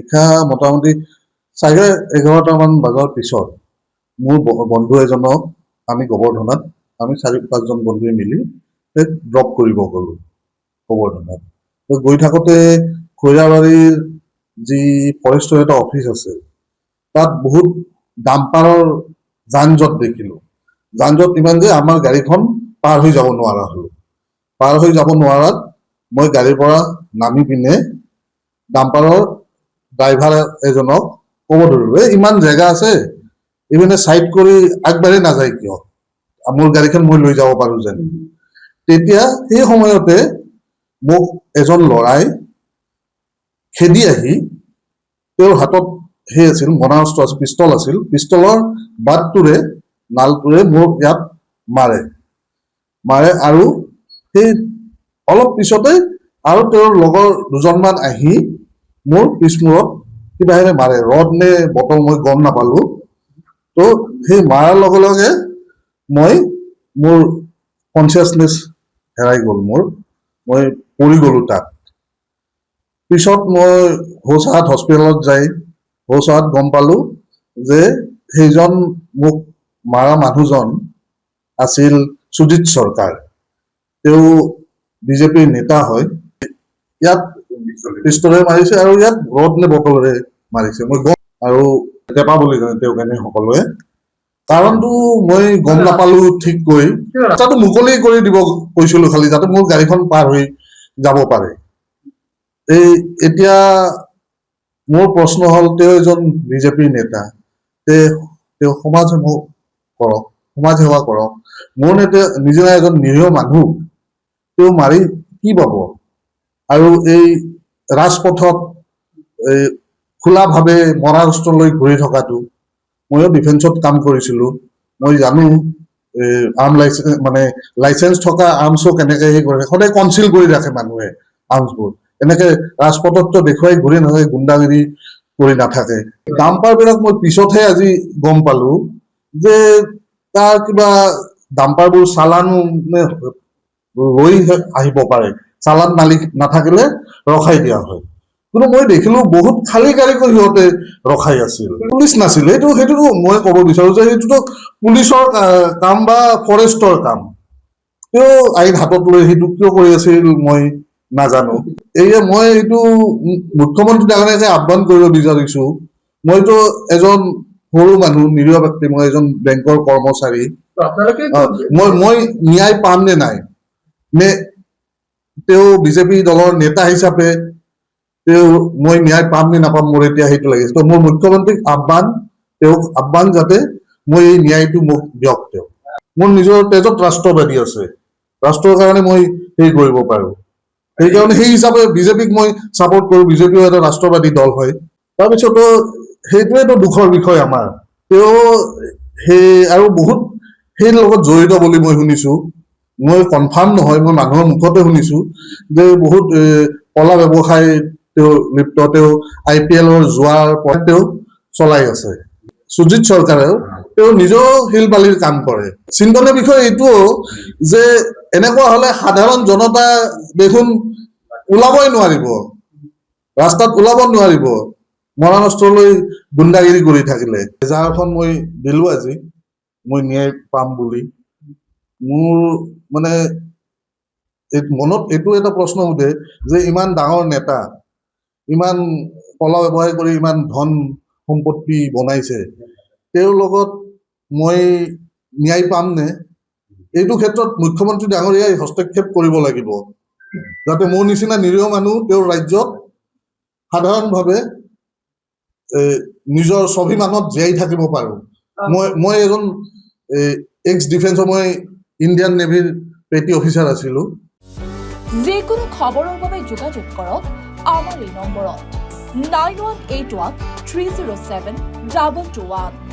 নিশা মোটামুটি 11:30মান বজাৰ পিছত মোৰ বন্ধু এজনক আমি গোবৰ্ধনাত আমি 4-5জন বন্ধুৱে মিলি ড্ৰপ কৰিব গ'লোঁ গোবৰ্ধনাত। গৈ থাকোঁতে খৈৰাবাৰীৰ যি ফৰেষ্টৰ এটা অফিচ আছে তাত বহুত ডাম্পাৰৰ যান-জঁট দেখিলোঁ। যান-জঁট ইমান যে আমাৰ গাড়ীখন পাৰ হৈ যাব নোৱাৰা হ'লোঁ। পাৰ হৈ যাব নোৱাৰাত মই গাড়ীৰ পৰা নামি পিনে ডাম্পাৰৰ ড্ৰাইভাৰ এজনক ক'ব ধৰিলোঁ, ইমান জেগা আছে, ইপিনে ছাইড কৰি আগবাঢ়ি নাযায় কিয়? মোৰ গাড়ীখন মই লৈ যাব পাৰোঁ যেন। তেতিয়া সেই সময়তে মোক এজন ল'ৰাই খেদি আহি তেওঁৰ হাতত সেই আছিল মৰণাস্ত্ৰ আছিল, পিষ্টল আছিল, পিষ্টলৰ বাটটোৰে নালটোৰে মোক ইয়াত মাৰে আৰু সেই অলপ পিছতে আৰু তেওঁৰ লগৰ দুজনমান আহি মোৰ পিছমূৰত কিবাহেৰে মাৰে, ৰড নে বটল মই গম নাপালোঁ। তো সেই মাৰাৰ লগে লগে মোৰ কনচিয়াছনেছ হেৰাই গ'ল, মই পৰি গ'লোঁ তাত। পিছত মই হৌচাহাট হস্পিটেলত যাই হৌচাহাট গম পালোঁ যে সেইজন মোক মাৰা মানুহজন আছিল সুজিত চৰকাৰ। তেওঁ বিজেপিৰ নেতা হয়। ইয়াত পিষ্টলেৰে মাৰিছে আৰু ইয়াত ৰড নে বটলেৰে মাৰিছে, মই গম আৰু টেপা বুলি কয় তেওঁক এনে সকলোৱে। কাৰণটো মই গম নাপালোঁ ঠিককৈ, ৰাস্তাটো মুকলি কৰি দিব কৈছিলোঁ খালি, যাতে মোৰ গাড়ীখন পাৰ হৈ যাব পাৰে। এতিয়া মোৰ প্ৰশ্ন হ'ল, তেওঁ এজন বিজেপিৰ নেতা, তেওঁ সমাজ সেৱা কৰক। মোৰ নিচিনা এজন নিৰীহ মানুহ তেওঁ মাৰি কি পাব? আৰু এই ৰাজপথত খোলাভাৱে মৰণাস্ত্ৰ লৈ ঘূৰি থকাটো, ময়ো ডিফেন্সত কাম কৰিছিলোঁ, মই জানো লাইচেঞ্চ থকা আৰ্মছো কেনেকৈ সেই কৰে, সদায় কনচিল কৰি ৰাখে মানুহে আৰ্মছবোৰ। এনেকে ৰাজপথততো দেখুৱাই ঘূৰি নাথাকে, গুণ্ডাগিৰি কৰি নাথাকে। ডাম্পাৰবিলাক মই পিছতহে আজি গম পালোঁ যে তাৰ কিবা ডাম্পাৰবোৰ চালানো লৈ আহিব পাৰে, চালান মালিক নাথাকিলে ৰখাই দিয়া হয়। কিন্তু মই দেখিলোঁ বহুত খালী গাড়ীকৈ সিহঁতে ৰখাই আছিল, পুলিচ নাছিল। সেইটোতো মই ক'ব বিচাৰোঁ যে সেইটোতো পুলিচৰ কাম বা ফৰেষ্টৰ কাম। তেওঁ আইন হাতত লৈ সেইটো কিয় কৰি আছিল মই নাজানো। মই এইটো মুখ্যমন্ত্ৰী ডাঙৰীয়াকে আহ্বান কৰিব বিচাৰিছোঁ, মইতো এজন সৰু মানুহ, নিৰীহ ব্যক্তি, মই এজন বেংকৰ কৰ্মচাৰী, মই ন্যায় পাম নে নাই? নে তেওঁ বিজেপি দলৰ নেতা হিচাপে মই ন্যায় পাম নে নাপাম, মোৰ এতিয়া সেইটো লাগিছে। তো মোৰ মুখ্যমন্ত্ৰীক তেওঁক আহ্বান যাতে মই এই ন্যায়টো মোক দিয়ক। মোৰ নিজৰ তেজত ৰাষ্ট্ৰবাদী আছে, ৰাষ্ট্ৰৰ কাৰণে মই হেৰি কৰিব পাৰোঁ। সেইকাৰণে সেই হিচাপে বিজেপিক মই ছাপোৰ্ট কৰোঁ। বিজেপিও এটা ৰাষ্ট্ৰবাদী দল হয়। তাৰপিছতো সেইটোৱেতো দুখৰ বিষয় আমাৰ। তেওঁ আৰু বহুত সেই লগত জড়িত বুলি মই শুনিছোঁ, মই কনফাৰ্ম নহয়, মই মানুহৰ মুখতে শুনিছোঁ যে বহুত কলা ব্যৱসায় তেওঁ লিপ্ত, তেওঁ IPL যোৱাৰ পৰা তেওঁ চলাই আছে। সুজিত চৰকাৰেও তেওঁ নিজেও শিল বালিৰ কাম কৰে। চিন্তনীয় বিষয় এইটোও যে এনেকুৱা হ'লে সাধাৰণ জনতা দেখোন ওলাবই নোৱাৰিব, ৰাস্তাত ওলাব নোৱাৰিব, মৰণাস্ত্ৰ লৈ গুণ্ডাগিৰি কৰি থাকিলে। এজাহাৰখন মই দিলোঁ আজি, মই ন্যায় পাম বুলি। মোৰ মনত এইটো এটা প্ৰশ্ন উঠে যে ইমান ডাঙৰ নেতা, ইমান কলা ব্যৱসায় কৰি ইমান ধন সম্পত্তি বনাইছে, তেওঁৰ লগত মই ন্যায় পামনে? এইটো ক্ষেত্ৰত মুখ্যমন্ত্ৰী ডাঙৰীয়াই হস্তক্ষেপ কৰিব লাগিব, যাতে মোৰ নিচিনা নিৰীহ মানুহ তেওঁৰ ৰাজ্যত সাধাৰণভাৱে নিজৰ স্বাভিমানত জীয়াই থাকিব পাৰোঁ। মই এজন এক্স ডিফেন্সৰ, মই ইণ্ডিয়ান নেভিৰ পেটি অফিচাৰ আছিলোঁ। যিকোনো খবৰৰ বাবে যোগাযোগ কৰক আমাৰ এই নম্বৰত 9181 307 2221।